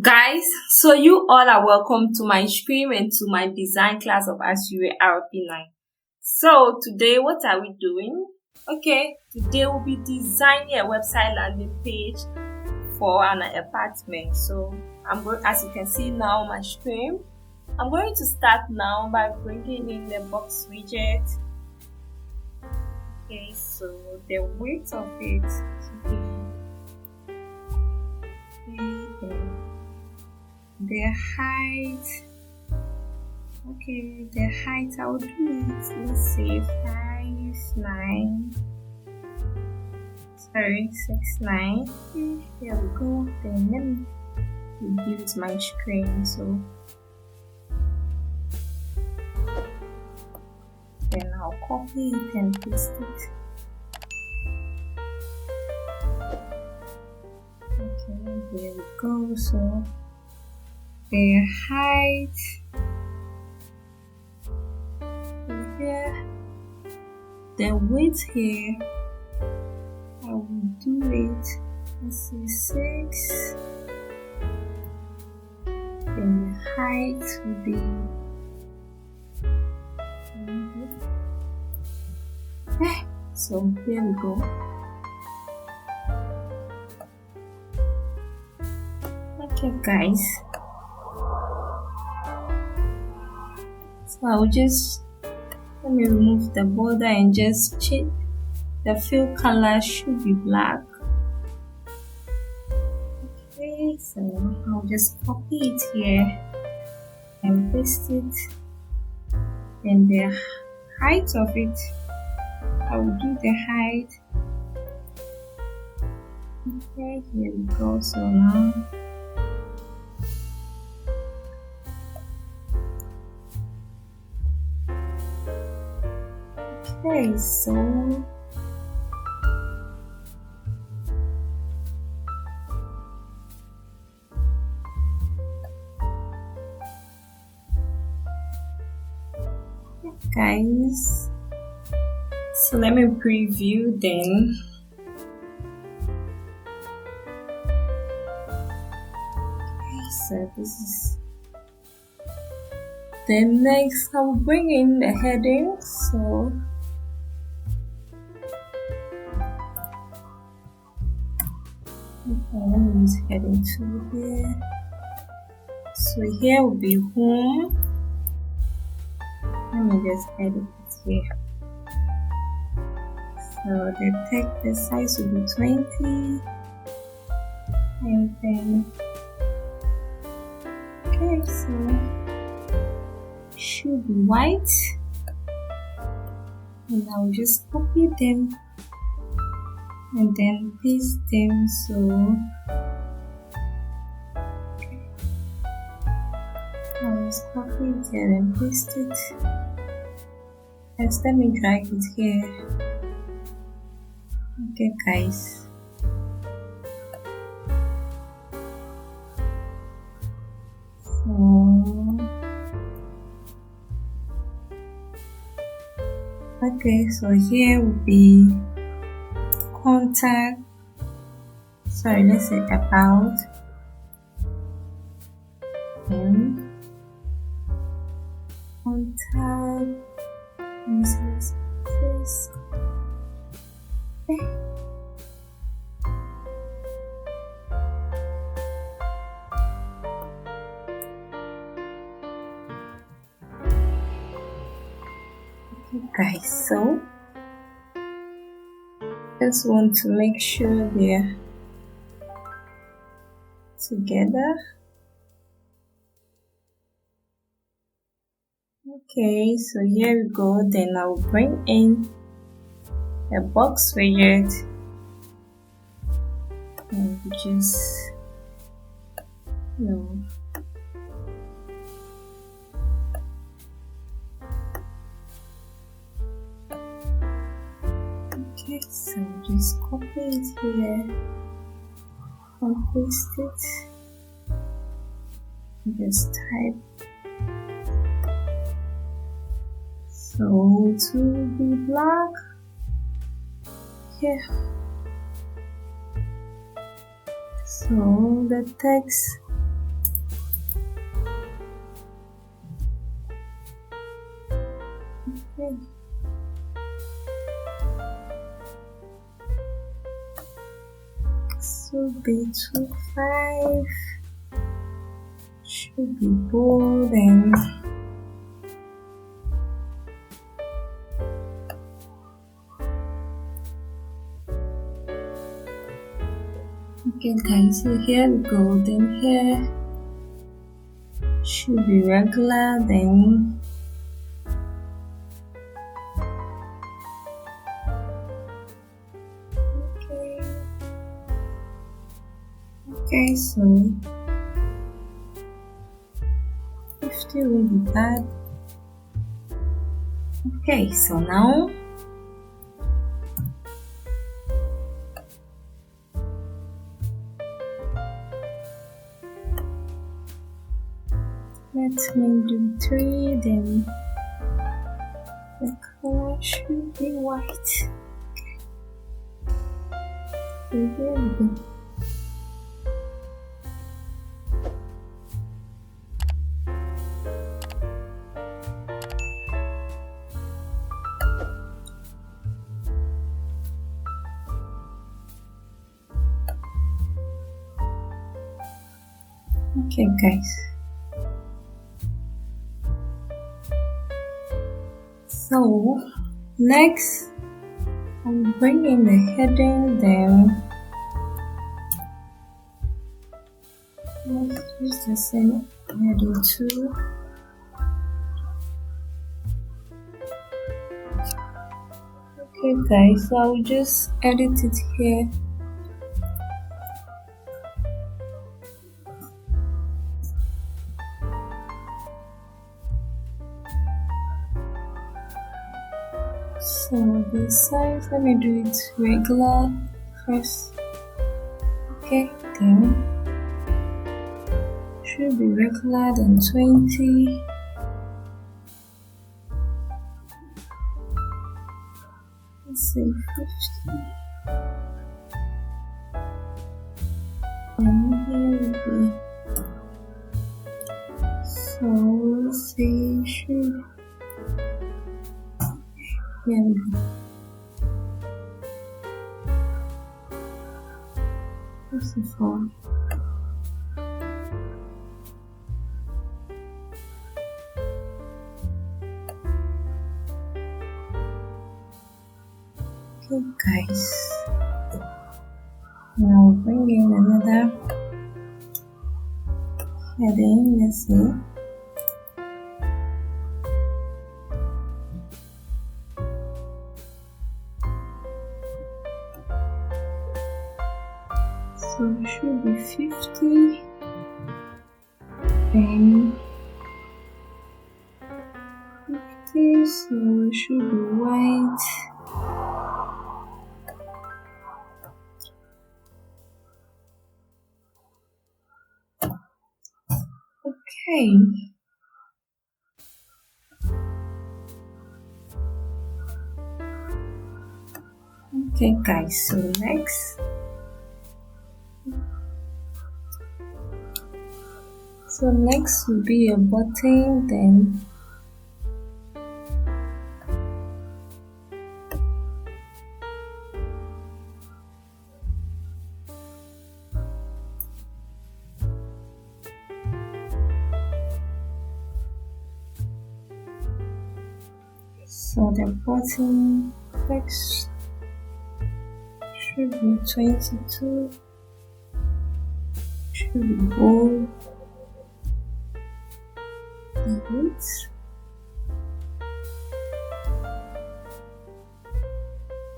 Guys, so you all are welcome to my stream and to my design class of Axure RP 9. So today what are we doing? Okay, today we'll be designing a website landing page for an apartment. So I'm going, as you can see now on my screen, I'm going to start now by bringing in the box widget. Okay, so the width of it should be the height. Okay, the height I'll do it. Let's say 6'9". Okay, here we go. Then let me reduce my screen so then I'll copy it and paste it. Okay, there we go. So the height here, the width here, I will do it, let's see, 6, then the height will be so here we go. Okay guys, so I'll just let me remove the border and just change the fill color should be black. Okay, so I'll just copy it here and paste it, and the height of it, I will do the height. Okay, here we go. So now okay, so guys, so let me preview then. Okay, so this is the next. I'll bring in the heading. So okay, let me use heading 2 here. So here will be home. Let me just edit it here. So the text, the size will be 20, and then okay, so should be white, and I'll just copy them and then paste them. So I'll just copy it here and paste it. Let me drag it here. Okay guys, so okay, so here will be contact, sorry, let's say about, and contact, this. Okay. Guys, so just want to make sure they're together. Okay, so here we go. Then I'll bring in a box widget, which is okay, so just copy it here and paste it. Just type so to be black here. So the text Okay. Should be 25. Should be bold and okay guys, so here we go. Then here should be regular, then okay, so 50 will be bad. Okay, so now let me do 3, then the color should be white. Okay. So here we go. Okay guys, so next I'm bringing the heading down. Let's use the same heading too. Okay guys, so I'll just edit it here. So the size, let me do it regular first. Okay, then should be regular, then 20. Let's say 50. And here we go. So let's say should. Here we go. First of all, okay guys, now bring in another heading. Let's see. So it should be 50, then 50, so it should be white. Okay. Okay guys, so next. So next will be a button, then so the button text should be 22, should be bold.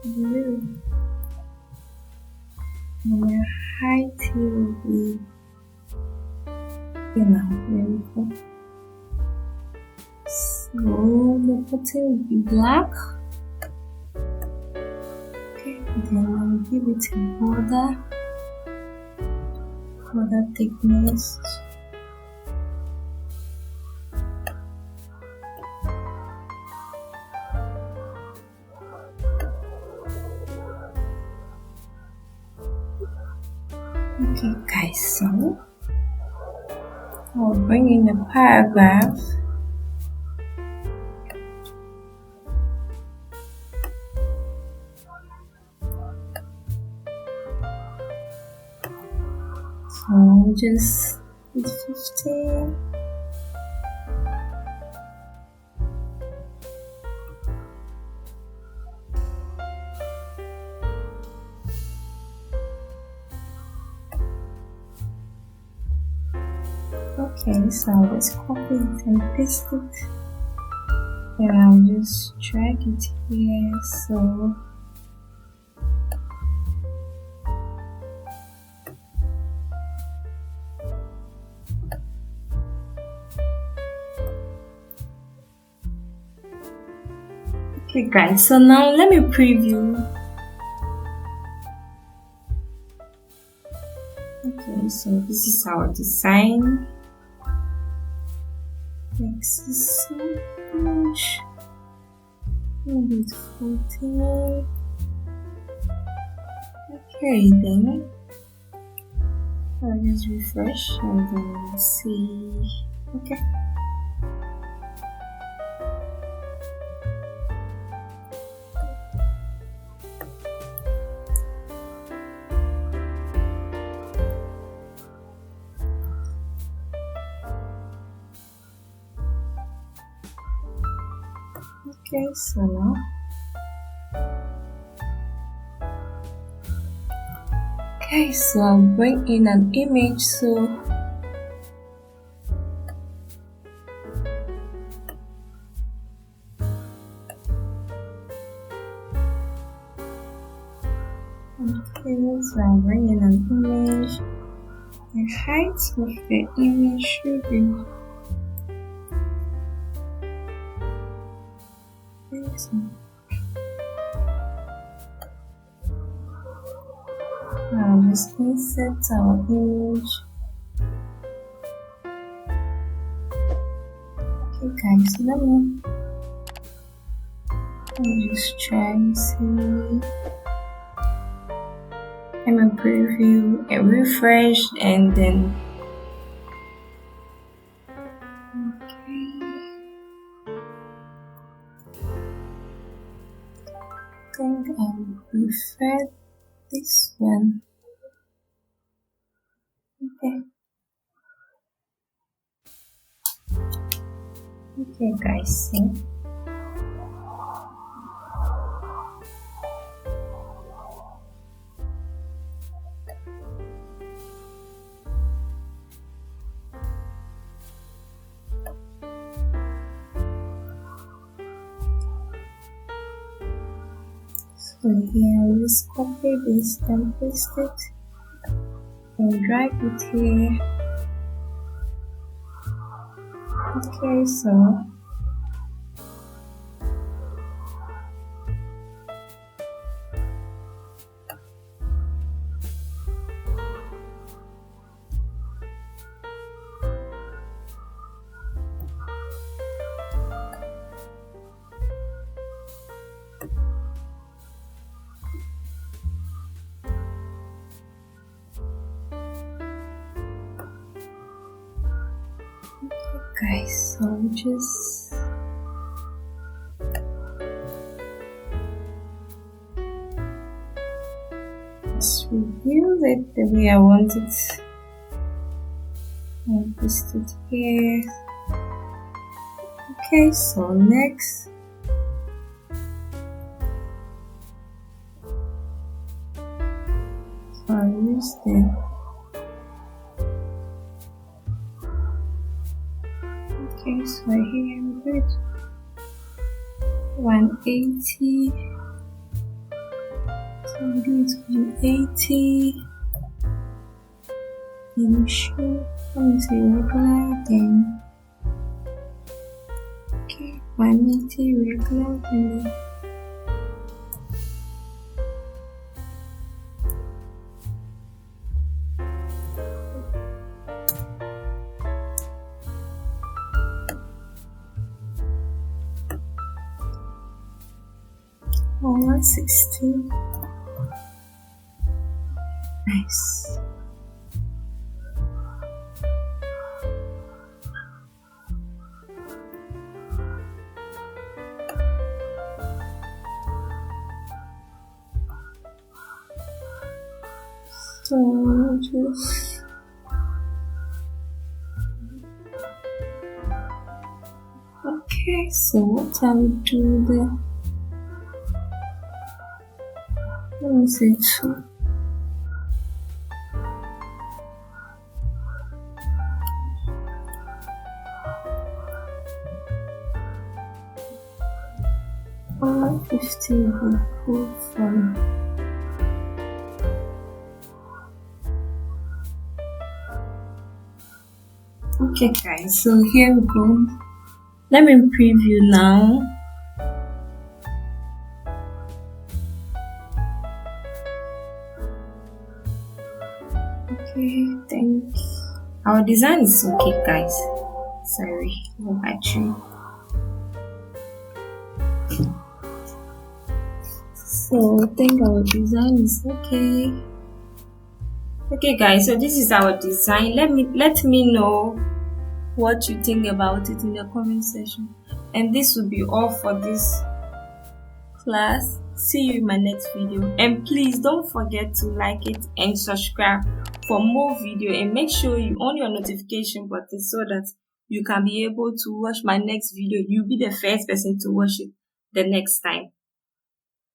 Blue. And the height will be, there we go. So the button will be black. Okay, then I'll give it a border thickness. Okay guys, so I'll bring in a paragraph. So just 15. Okay, so I'll just copy it and paste it, and I'll just drag it here. So okay guys, so now let me preview. Okay, so this is our design. This is so huge. Maybe it's 14. Okay, then I'll just refresh and then see. Okay. Okay, so now I'll bring in an image. So I'll bring in an image. The height of the image should be I'll just insert our image. Okay guys, so let me just try and see. Let me preview and refresh, and then I think I would prefer this one. Okay guys, see. So here I'll just copy this and paste it and drag it here. Okay, so guys, so just review it the way I want it and paste it here. Okay, so next I'll use the so here I'm good. 180. So I'm going to do 80. Then show. Let me say regular. Then okay, 180 regular. And then oh, 160. Nice. So just So what I will do there, let me say 2. Or 50 profile. Okay guys, so here we go. Let me preview now. Okay, thanks. Our design is okay guys. Sorry, no battery. So I think our design is okay. Okay guys, so this is our design. Let me know what you think about it in the comment section. And this will be all for this class. See you in my next video. And please don't forget to like it and subscribe for more video, and make sure you on your notification button so that you can be able to watch my next video. You'll be the first person to watch it the next time.